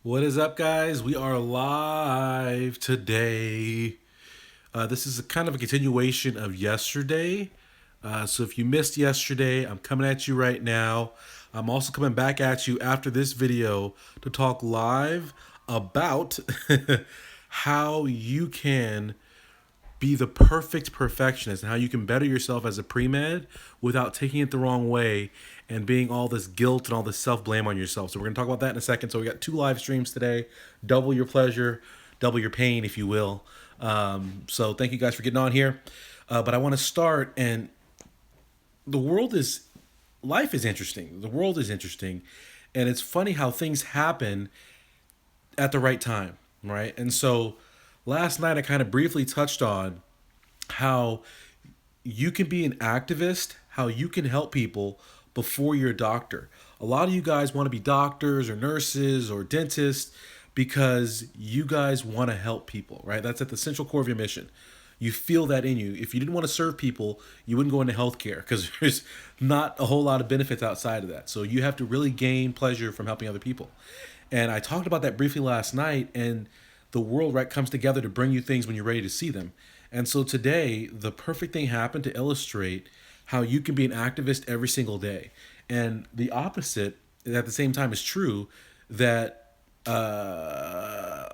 What is up, guys? We are live today. This is a kind of a continuation of yesterday. So if you missed yesterday, I'm coming at you right now. I'm also coming back at you after this video to talk live about how you can be the perfect perfectionist and how you can better yourself as a pre-med without taking it the wrong way and being all this guilt and all this self-blame on yourself. So we're going to talk about that in a second. So we got 2 live streams today. Double your pleasure, double your pain, if you will. So thank you guys for getting on here. But I want to start, and the world is life is interesting. The world is interesting, and it's funny how things happen at the right time, right? And so last night I kind of briefly touched on how you can be an activist, how you can help people before you're a doctor. A lot of you guys want to be doctors or nurses or dentists because you guys want to help people, right? That's at the central core of your mission. You feel that in you. If you didn't want to serve people, you wouldn't go into healthcare because there's not a whole lot of benefits outside of that. So you have to really gain pleasure from helping other people. And I talked about that briefly last night, and the world, right, comes together to bring you things when you're ready to see them. And so today, the perfect thing happened to illustrate how you can be an activist every single day. And the opposite, at the same time, is true that the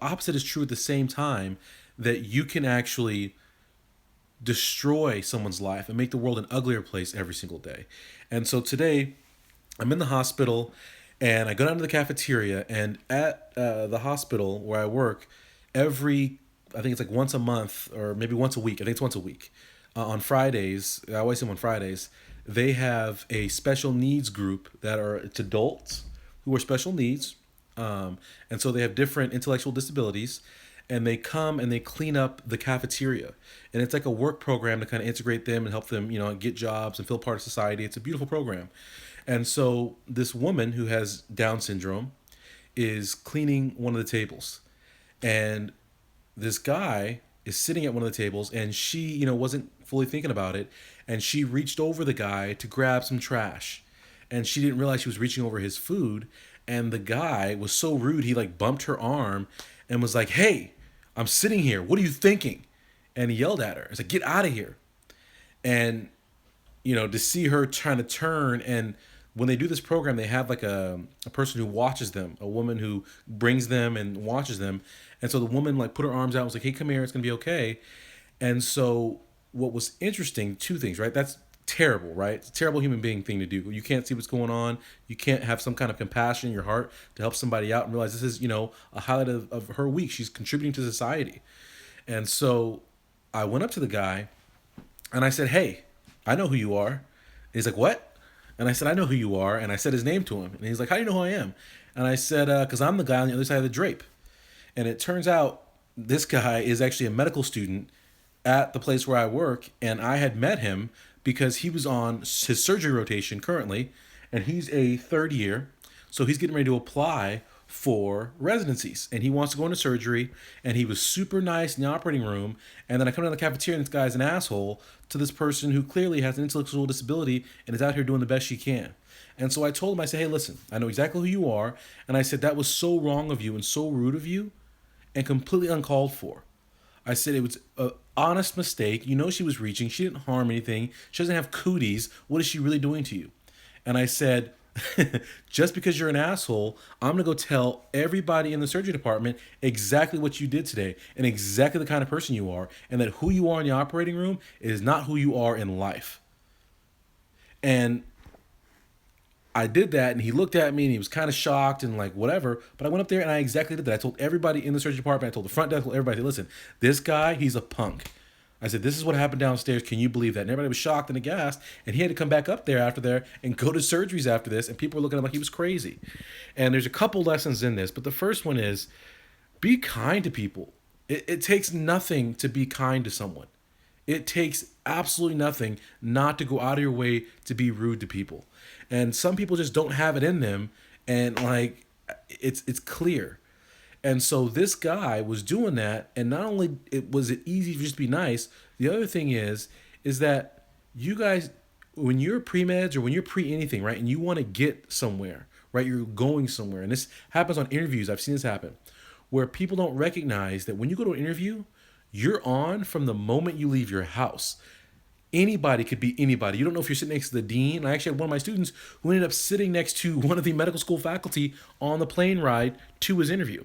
opposite is true at the same time that you can actually destroy someone's life and make the world an uglier place every single day. And so today, I'm in the hospital and I go down to the cafeteria, and at the hospital where I work, I think it's like once a month or maybe once a week. I think it's once a week. On Fridays, I always see them on Fridays, they have a special needs group it's adults who are special needs. And so they have different intellectual disabilities, and they come and they clean up the cafeteria. And it's like a work program to kind of integrate them and help them, get jobs and feel part of society. It's a beautiful program. And so this woman who has Down syndrome is cleaning one of the tables. And this guy is sitting at one of the tables, and she, wasn't fully thinking about it. And she reached over the guy to grab some trash. And she didn't realize she was reaching over his food. And the guy was so rude, he like bumped her arm and was like, "Hey, I'm sitting here. What are you thinking?" And he yelled at her. He's like, "Get out of here." And to see her trying to turn, and when they do this program, they have like a person who watches them, a woman who brings them and watches them. And so the woman like put her arms out and was like, "Hey, come here, it's gonna be okay." And so what was interesting, two things, right? That's terrible, right? It's a terrible human being thing to do. You can't see what's going on. You can't have some kind of compassion in your heart to help somebody out and realize this is, a highlight of her week. She's contributing to society. And so I went up to the guy and I said, "Hey, I know who you are." And he's like, "What?" And I said, "I know who you are." And I said his name to him. And he's like, "How do you know who I am?" And I said, "Because I'm the guy on the other side of the drape." And it turns out this guy is actually a medical student at the place where I work. And I had met him because he was on his surgery rotation currently. And he's a third year. So he's getting ready to apply for residencies, and he wants to go into surgery. And he was super nice in the operating room. And then I come down to the cafeteria, and this guy's an asshole to this person who clearly has an intellectual disability and is out here doing the best she can. And so I told him, I said, "Hey, listen, I know exactly who you are." And I said, "That was so wrong of you and so rude of you and completely uncalled for." I said it was an honest mistake. She was reaching. She didn't harm anything. She doesn't have cooties. What is she really doing to you? And I said, "Just because you're an asshole, I'm going to go tell everybody in the surgery department exactly what you did today and exactly the kind of person you are, and that who you are in the operating room is not who you are in life." And I did that, and he looked at me and he was kind of shocked and like whatever. But I went up there and I exactly did that. I told everybody in the surgery department, I told the front desk, I told everybody, "Listen, this guy, he's a punk." I said, "This is what happened downstairs. Can you believe that?" And everybody was shocked and aghast. And he had to come back up there after there and go to surgeries after this. And people were looking at him like he was crazy. And there's a couple lessons in this. But the first one is be kind to people. It takes nothing to be kind to someone. It takes absolutely nothing not to go out of your way to be rude to people. And some people just don't have it in them, and like it's clear. And so this guy was doing that, and not only was it easy to just be nice, the other thing is that you guys, when you're pre-meds or when you're pre anything, right, and you want to get somewhere, right? You're going somewhere. And this happens on interviews. I've seen this happen where people don't recognize that when you go to an interview, you're on from the moment you leave your house. Anybody could be anybody. You don't know if you're sitting next to the dean. I actually had one of my students who ended up sitting next to one of the medical school faculty on the plane ride to his interview.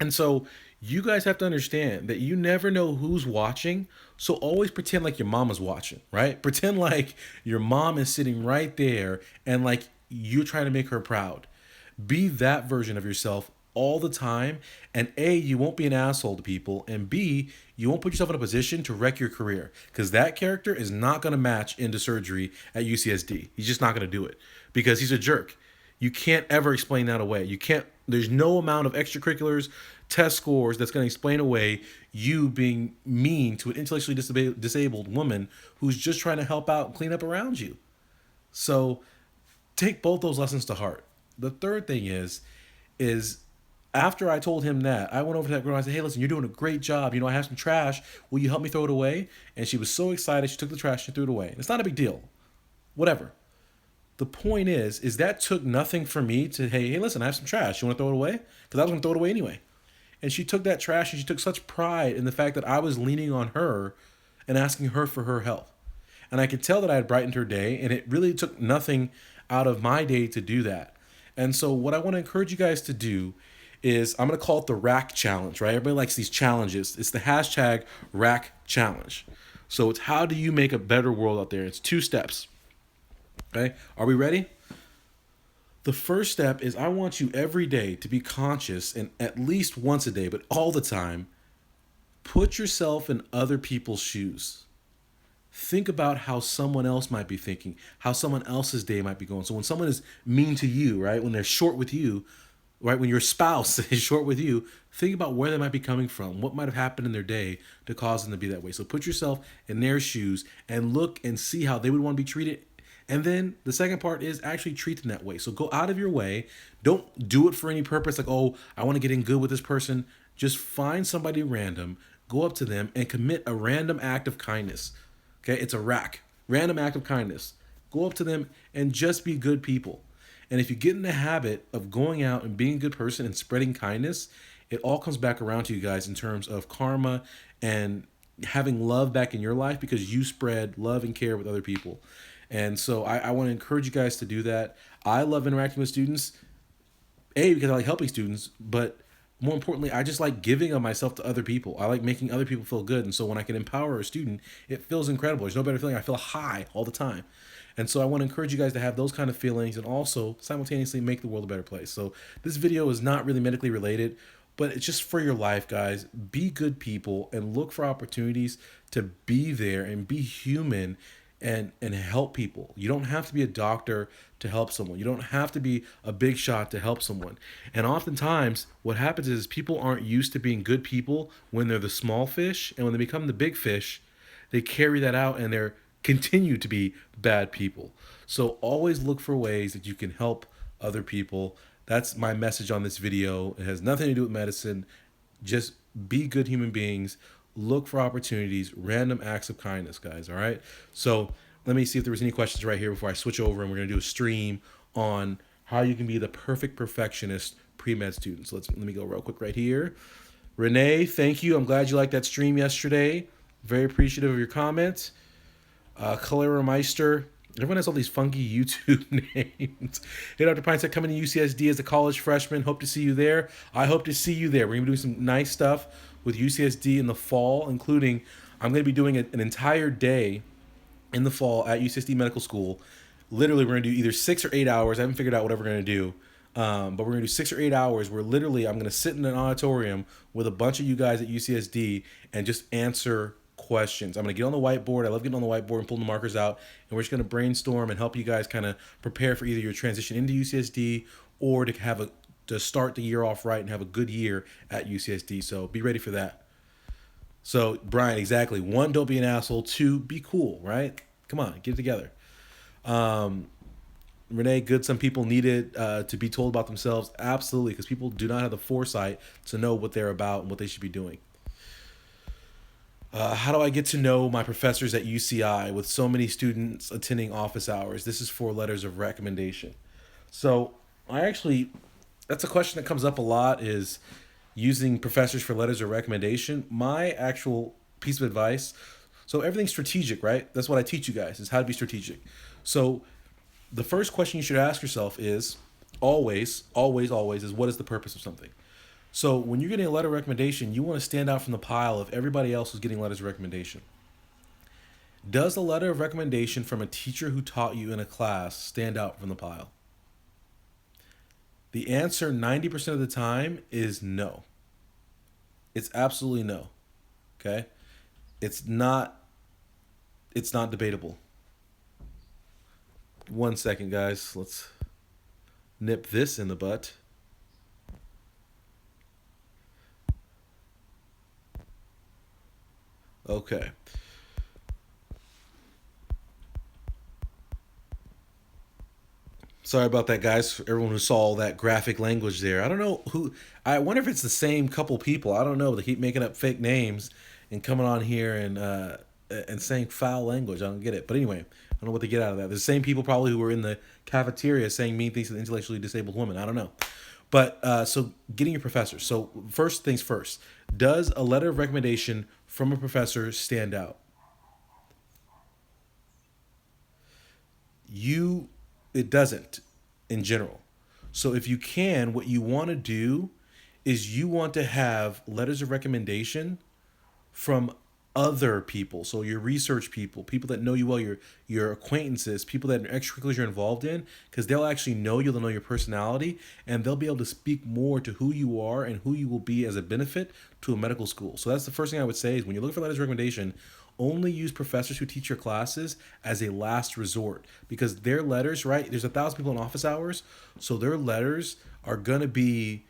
And so you guys have to understand that you never know who's watching. So always pretend like your mama's watching, right? Pretend like your mom is sitting right there and like you're trying to make her proud. Be that version of yourself all the time. And A, you won't be an asshole to people. And B, you won't put yourself in a position to wreck your career. Because that character is not going to match into surgery at UCSD. He's just not going to do it because he's a jerk. You can't ever explain that away. You can't, there's no amount of extracurriculars, test scores that's going to explain away you being mean to an intellectually disabled woman who's just trying to help out and clean up around you. So take both those lessons to heart. The third thing is after I told him that, I went over to that girl and I said, hey, listen, you're doing a great job. You know, I have some trash. Will you help me throw it away? And she was so excited. She took the trash and threw it away. It's not a big deal. Whatever. The point is that took nothing for me to, hey, listen, I have some trash. You want to throw it away? Because I was going to throw it away anyway. And she took that trash and she took such pride in the fact that I was leaning on her and asking her for her help. And I could tell that I had brightened her day, and it really took nothing out of my day to do that. And so what I want to encourage you guys to do is, I'm going to call it the rack challenge, right? Everybody likes these challenges. It's the hashtag rack challenge. So it's how do you make a better world out there? It's 2 steps. Okay, are we ready? The first step is I want you every day to be conscious, and at least once a day, but all the time, put yourself in other people's shoes. Think about how someone else might be thinking, how someone else's day might be going. So when someone is mean to you, right, when they're short with you, right, when your spouse is short with you, think about where they might be coming from, what might have happened in their day to cause them to be that way. So put yourself in their shoes and look and see how they would want to be treated. And then the second part is actually treat them that way. So go out of your way. Don't do it for any purpose like, oh, I want to get in good with this person. Just find somebody random, go up to them and commit a random act of kindness. Okay, it's a rack. Random act of kindness. Go up to them and just be good people. And if you get in the habit of going out and being a good person and spreading kindness, it all comes back around to you guys in terms of karma and having love back in your life because you spread love and care with other people. And so I want to encourage you guys to do that. I love interacting with students, A, because I like helping students, but more importantly, I just like giving of myself to other people. I like making other people feel good. And so when I can empower a student, it feels incredible. There's no better feeling. I feel high all the time. And so I want to encourage you guys to have those kind of feelings and also simultaneously make the world a better place. So this video is not really medically related, but it's just for your life, guys. Be good people and look for opportunities to be there and be human and help people. You don't have to be a doctor to help someone. You don't have to be a big shot to help someone. And oftentimes what happens is people aren't used to being good people when they're the small fish, and when they become the big fish, they carry that out and they're continue to be bad people. So always look for ways that you can help other people. That's my message on this video. It has nothing to do with medicine. Just be good human beings. Look for opportunities, random acts of kindness, guys. All right. So let me see if there was any questions right here before I switch over, and we're going to do a stream on how you can be the perfect perfectionist pre-med student. So let me go real quick right here. Renee, thank you. I'm glad you liked that stream yesterday. Very appreciative of your comments. Calera Meister. Everyone has all these funky YouTube names. Hey, Dr. Pinesett, coming to UCSD as a college freshman. Hope to see you there. I hope to see you there. We're going to be doing some nice stuff with UCSD in the fall, including I'm going to be doing an entire day in the fall at UCSD Medical School. Literally, we're going to do either 6 or 8 hours. I haven't figured out what we're going to do. But we're going to do 6 or 8 hours where literally I'm going to sit in an auditorium with a bunch of you guys at UCSD and just answer questions. I'm going to get on the whiteboard. I love getting on the whiteboard and pulling the markers out. And we're just going to brainstorm and help you guys kind of prepare for either your transition into UCSD or to start the year off right and have a good year at UCSD. So be ready for that. So Brian, exactly. 1, don't be an asshole. 2, be cool, right? Come on, get it together. Renee, good. Some people need it to be told about themselves. Absolutely, because people do not have the foresight to know what they're about and what they should be doing. How do I get to know my professors at UCI with so many students attending office hours? This is 4 letters of recommendation. So I actually, that's a question that comes up a lot is using professors for letters of recommendation. My actual piece of advice, so everything's strategic, right? That's what I teach you guys is how to be strategic. So the first question you should ask yourself is always is what is the purpose of something? So when you're getting a letter of recommendation, you want to stand out from the pile of everybody else who's getting letters of recommendation. Does a letter of recommendation from a teacher who taught you in a class stand out from the pile? The answer 90% of the time is no. It's absolutely no. Okay? It's not debatable. 1 second, guys. Let's nip this in the butt. Okay. Sorry about that, guys. For everyone who saw that graphic language there. I don't know who. I wonder if it's the same couple people. I don't know. They keep making up fake names and coming on here and saying foul language. I don't get it. But anyway, I don't know what they get out of that. The same people probably who were in the cafeteria saying mean things to the intellectually disabled woman. I don't know. But so getting your professor. So first things first. Does a letter of recommendation from a professor stand out? You it doesn't in general. So if you can, what you want to do is you want to have letters of recommendation from other people. So your research people, people that know you well, your acquaintances, people that are extracurriculars you're involved in, because they'll actually know you, they'll know your personality, and they'll be able to speak more to who you are and who you will be as a benefit to a medical school. So that's the first thing I would say is when you're looking for letters of recommendation, only use professors who teach your classes as a last resort because their letters, right? There's 1,000 people in office hours, so their letters are gonna be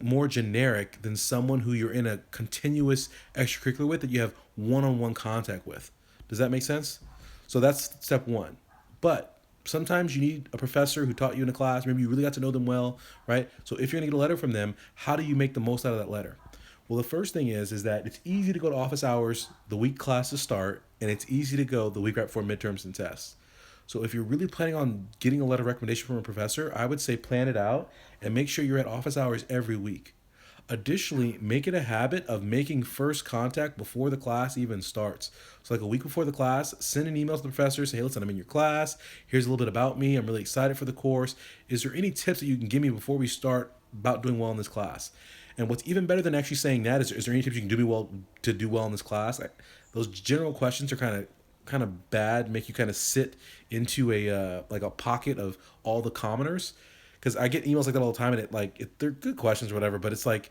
more generic than someone who you're in a continuous extracurricular with that you have one-on-one contact with. Does that make sense? So that's step one. But sometimes you need a professor who taught you in a class. Maybe you really got to know them well, right? So if you're gonna get a letter from them, how do you make the most out of that letter? Well, the first thing is that it's easy to go to office hours the week classes start, and it's easy to go the week right before midterms and tests. So if you're really planning on getting a letter of recommendation from a professor, I would say plan it out and make sure you're at office hours every week. Additionally, make it a habit of making first contact before the class even starts. So, like a week before the class, send an email to the professor, say, hey, listen, I'm in your class. Here's a little bit about me. I'm really excited for the course. Is there any tips that you can give me before we start about doing well in this class? And what's even better than actually saying that is there any tips you can do me well to do well in this class? Those general questions are kind of bad, make you kind of sit into a like a pocket of all the commoners because I get emails like that all the time, and they're good questions or whatever, but it's like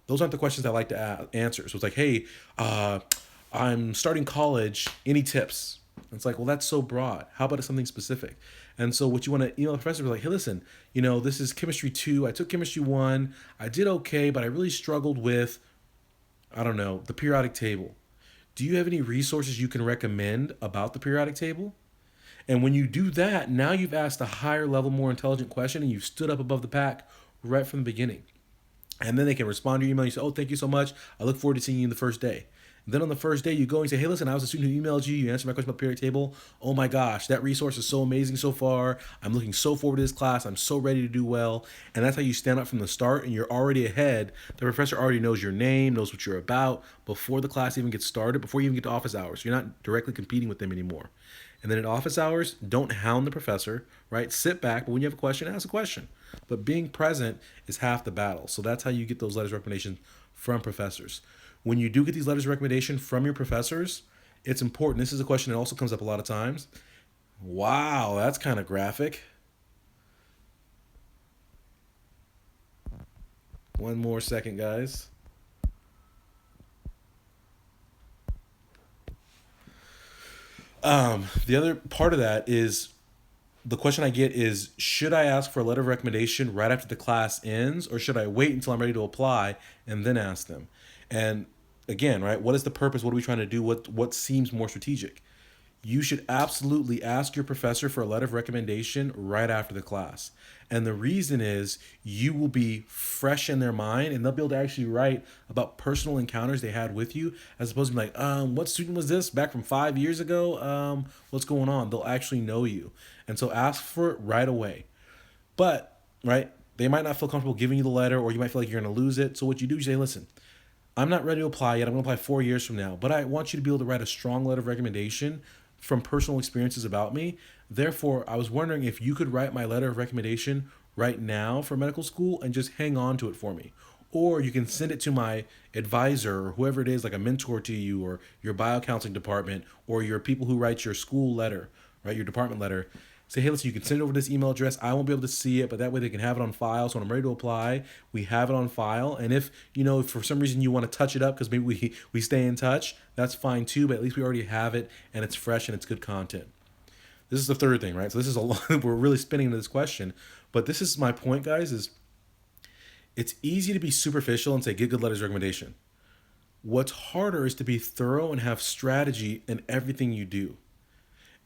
those aren't the questions I like to answer. So it's like, hey, I'm starting college. Any tips? It's like, well, that's so broad. How about something specific? And so what you want to email the professor is like, hey, listen, this is chemistry 2. I took chemistry 1. I did okay, but I really struggled with, I don't know, the periodic table. Do you have any resources you can recommend about the periodic table? And when you do that, now you've asked a higher level, more intelligent question, and you've stood up above the pack right from the beginning. And then they can respond to your email. You say, oh, thank you so much. I look forward to seeing you the first day. And then on the first day, you go and say, hey, listen, I was a student who emailed you. You answered my question about the periodic table. Oh my gosh, that resource is so amazing so far. I'm looking so forward to this class. I'm so ready to do well. And that's how you stand up from the start, and you're already ahead. The professor already knows your name, knows what you're about before the class even gets started, before you even get to office hours. You're not directly competing with them anymore. And then at office hours, don't hound the professor, right? Sit back, but when you have a question, ask a question. But being present is half the battle. So that's how you get those letters of recommendation from professors. When you do get these letters of recommendation from your professors, it's important. This is a question that also comes up a lot of times. Wow, that's kind of graphic. One more second, guys. The other part of that is the question I get is should I ask for a letter of recommendation right after the class ends, or should I wait until I'm ready to apply and then ask them? And again, right, what is the purpose? What are we trying to do? What seems more strategic? You should absolutely ask your professor for a letter of recommendation right after the class. And the reason is you will be fresh in their mind, and they'll be able to actually write about personal encounters they had with you as opposed to be like, what student was this back from 5 years ago? What's going on? They'll actually know you. And so ask for it right away. But, right, They might not feel comfortable giving you the letter, or you might feel like you're going to lose it. So what you do is you say, listen, I'm not ready to apply yet. I'm going to apply 4 years from now, but I want you to be able to write a strong letter of recommendation from personal experiences about me. Therefore, I was wondering if you could write my letter of recommendation right now for medical school and just hang on to it for me. Or you can send it to my advisor or whoever it is, like a mentor to you, or your biocounseling department, or your people who write your school letter, right? Your department letter. Say, hey, listen, you can send it over this email address. I won't be able to see it, but that way they can have it on file. So when I'm ready to apply, we have it on file. And if, if for some reason you want to touch it up because maybe we stay in touch, that's fine too. But at least we already have it and it's fresh and it's good content. This is the third thing, right? So this is a lot. We're really spinning into this question. But this is my point, guys, is it's easy to be superficial and say, get good letters of recommendation. What's harder is to be thorough and have strategy in everything you do.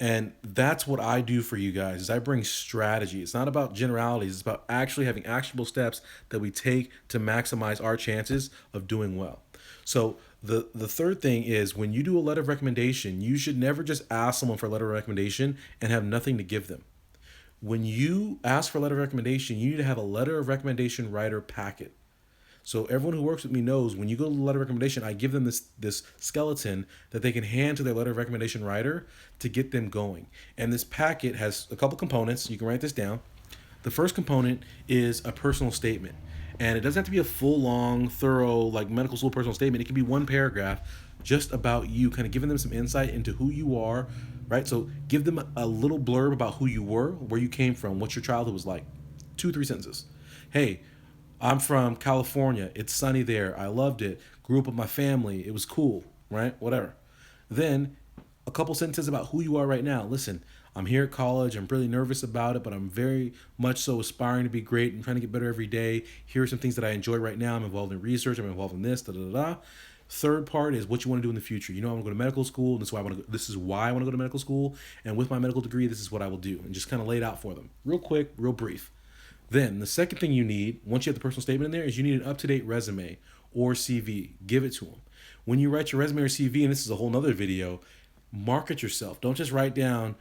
And that's what I do for you guys is I bring strategy. It's not about generalities. It's about actually having actionable steps that we take to maximize our chances of doing well. So the third thing is when you do a letter of recommendation, you should never just ask someone for a letter of recommendation and have nothing to give them. When you ask for a letter of recommendation, you need to have a letter of recommendation writer packet. So everyone who works with me knows when you go to the letter of recommendation, I give them this skeleton that they can hand to their letter of recommendation writer to get them going. And this packet has a couple components. You can write this down. The first component is a personal statement. And it doesn't have to be a full, long, thorough, like medical school personal statement. It can be one paragraph just about you, kind of giving them some insight into who you are, right? So give them a little blurb about who you were, where you came from, what your childhood was like. 2-3 sentences. Hey, I'm from California. It's sunny there. I loved it. Grew up with my family. It was cool, right? Whatever. Then a couple sentences about who you are right now. Listen, I'm here at college. I'm really nervous about it, but I'm very much so aspiring to be great and trying to get better every day. Here are some things that I enjoy right now. I'm involved in research. I'm involved in this, da da da. Third part is what you want to do in the future. I want to go to medical school. And this is why I want to go to medical school. And with my medical degree, this is what I will do. And just kind of lay it out for them. Real quick, real brief. Then the second thing you need, once you have the personal statement in there, is you need an up-to-date resume or CV. Give it to them. When you write your resume or CV, and this is a whole nother video, market yourself. Don't just write down,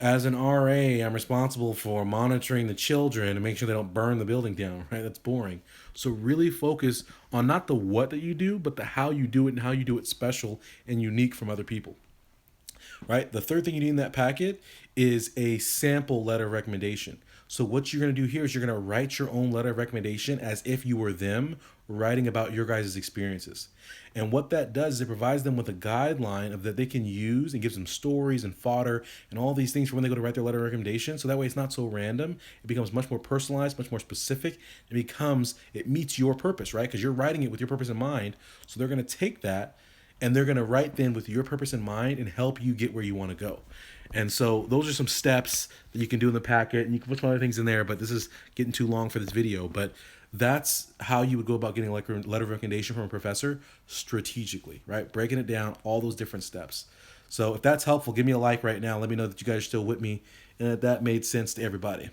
as an RA, I'm responsible for monitoring the children and make sure they don't burn the building down, right? That's boring. So really focus on not the what that you do, but the how you do it and how you do it special and unique from other people. Right? The third thing you need in that packet is a sample letter of recommendation. So what you're going to do here is you're going to write your own letter of recommendation as if you were them writing about your guys' experiences. And what that does is it provides them with a guideline of that they can use and gives them stories and fodder and all these things for when they go to write their letter of recommendation. So that way it's not so random. It becomes much more personalized, much more specific. It meets your purpose, right? Because you're writing it with your purpose in mind. So they're going to take that and they're going to write then with your purpose in mind and help you get where you want to go. And so those are some steps that you can do in the packet, and you can put some other things in there, but this is getting too long for this video. But that's how you would go about getting a letter of recommendation from a professor strategically, right? Breaking it down, all those different steps. So if that's helpful, give me a like right now. Let me know that you guys are still with me and that that made sense to everybody.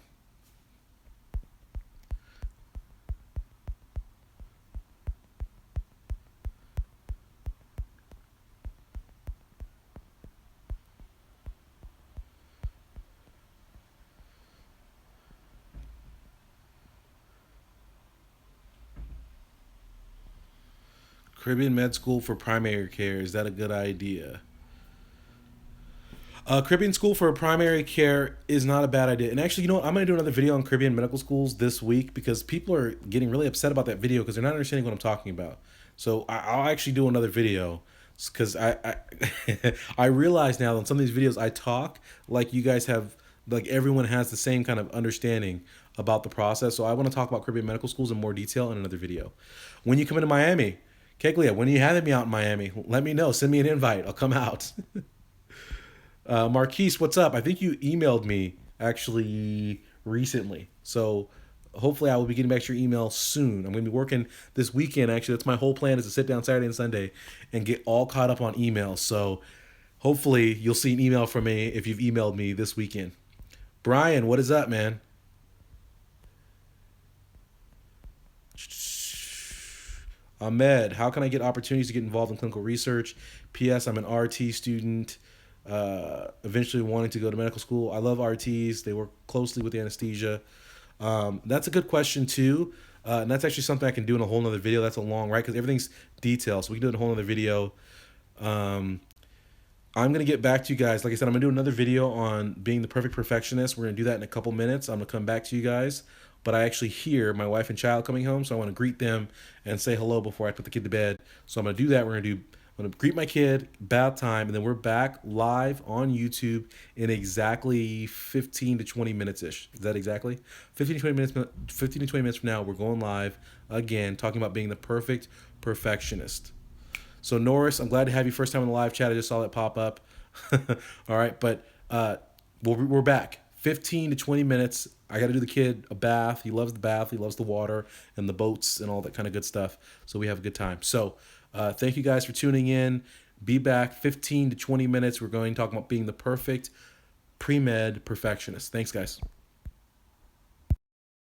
Caribbean Med School for primary care, is that a good idea? Caribbean School for primary care is not a bad idea. And actually, I'm going to do another video on Caribbean medical schools this week because people are getting really upset about that video because they're not understanding what I'm talking about. So I'll actually do another video because I realize now that in some of these videos I talk like you guys have, like everyone has the same kind of understanding about the process. So I want to talk about Caribbean medical schools in more detail in another video. When you come into Miami, Keglia, when are you having me out in Miami? Let me know. Send me an invite. I'll come out. Marquise, what's up? I think you emailed me actually recently. So hopefully I will be getting back to your email soon. I'm going to be working this weekend. Actually, that's my whole plan is to sit down Saturday and Sunday and get all caught up on emails. So hopefully you'll see an email from me if you've emailed me this weekend. Brian, what is up, man? Ahmed, how can I get opportunities to get involved in clinical research? P.S. I'm an RT student, eventually wanting to go to medical school. I love RTs. They work closely with the anesthesia. That's a good question too. And that's actually something I can do in a whole nother video. That's a long, right? Because everything's detailed. So we can do it in a whole nother video. Um, I'm going to get back to you guys. Like I said, I'm going to do another video on being the perfect perfectionist. We're going to do that in a couple minutes. I'm going to come back to you guys. But I actually hear my wife and child coming home. So I want to greet them and say hello before I put the kid to bed. So I'm going to do that. I'm going to greet my kid, bath time, and then we're back live on YouTube in exactly 15 to 20 minutes ish. Is that exactly? 15 to 20 minutes 15 to 20 minutes from now, we're going live again talking about being the perfect perfectionist. So Norris, I'm glad to have you first time in the live chat. I just saw that pop up. All right, but we're back. 15 to 20 minutes. I got to do the kid a bath. He loves the bath. He loves the water and the boats and all that kind of good stuff. So we have a good time. So thank you guys for tuning in. Be back 15 to 20 minutes. We're going to talk about being the perfect pre-med perfectionist. Thanks, guys.